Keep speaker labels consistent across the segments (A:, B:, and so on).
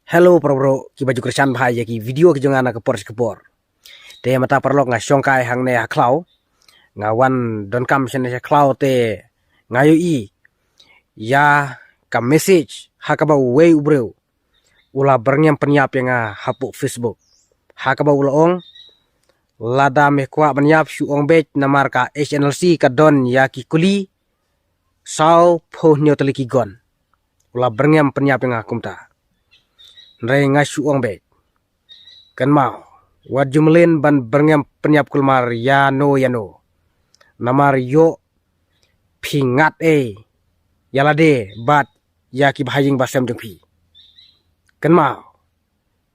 A: Hello bro, ki baju kersan bahai ki video ki jongana ke por sekepor. Te mata perlok nga syongkai hang ne klau. Nga wan don kam sen klau te ngayo i. Ya ka message hakaba way ubreu. Ula berngem penyap yang hapu Facebook. Hakaba ulaong lada me kwa penyap syu ong bet namar ka HNLC ka don ya ki kuli. Sau po nyo teliki gon. Ula berngem penyap yang kumta. Nrai ngasu ong bet. Kan mau. Wat jumlin ban berngem penyap kulmar ya no. Namar yo pingat yalade bat ya ki bahaying basem jung pi. Kan mau.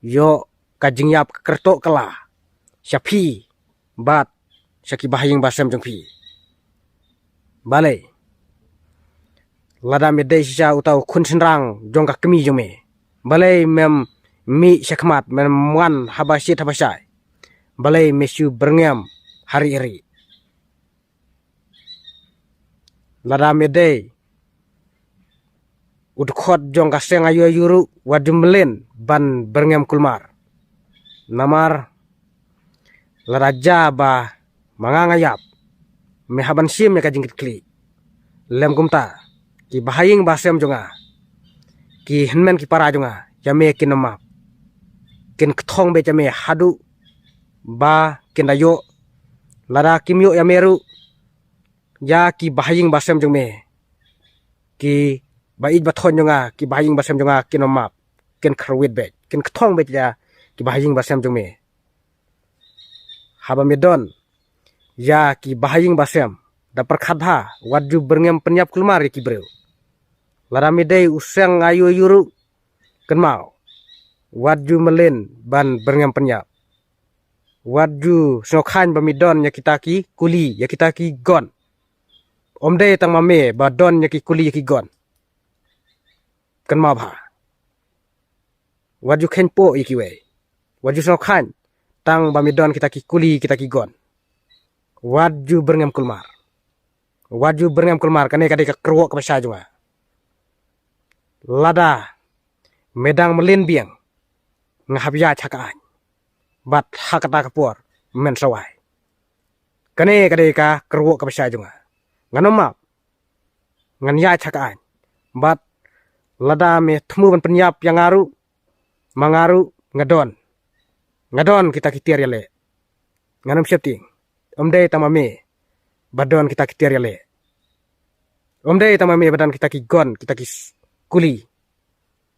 A: Yo kajing yap kertok kala. Syapi bat syaki bahaying basem jung pi. Balai. Lada medai sisa utau kun senrang jong ka kemi jong me. Balai mem mi syakmat mem wan habasit habasai. Balai mesu berngem hari-hari. Lada medai udkhot jong ka seng ayu yuru wadumlen ban berngem kulmar. Namar lada jaba mangangayap me haban sim me kajingkit kli. Lem kumta ki bahaying basem jonga. Ki henmen ki para jonga jame kin nama kin kthong be jame hadu ba kin dayo lada kimyo yameru ya ki bahaying basem jome ki baid bathon jonga ki bahaying basem jonga kin nama kin khrwit be kin kthong be ja ki bahaying basem jome haba medon ya ki bahaying basem da perkhadha wadu berngem penyap kulmar ki breu. Lara midai usang ayu yuru kan mau. Wadu melin ban berngem penyap. Wadu snokhan bamidon ya kita ki kuli ya kita ki gon. Omde tang mame badon ya ki kuli ya ki gon. Kan mau ba. Wadu khenpo ya ki we. Wadu snokhan tang bamidon kita ki kuli kita ki gon. Wadu berngem kulmar. Wadu berngem kulmar kane kade ka kerwo ka pasha junga. Lada medang melin biang ngahabya chakaan bat hakata kapor men sawai kane kade ka kerwo ka pasya junga nganomap ngan ya chakaan bat lada me thmu ban penyap yang mangaru ngadon kita kitir yale nganom septing omde tamame badon kita kitir yale omde tamame badan kita ki gon kita ki kuli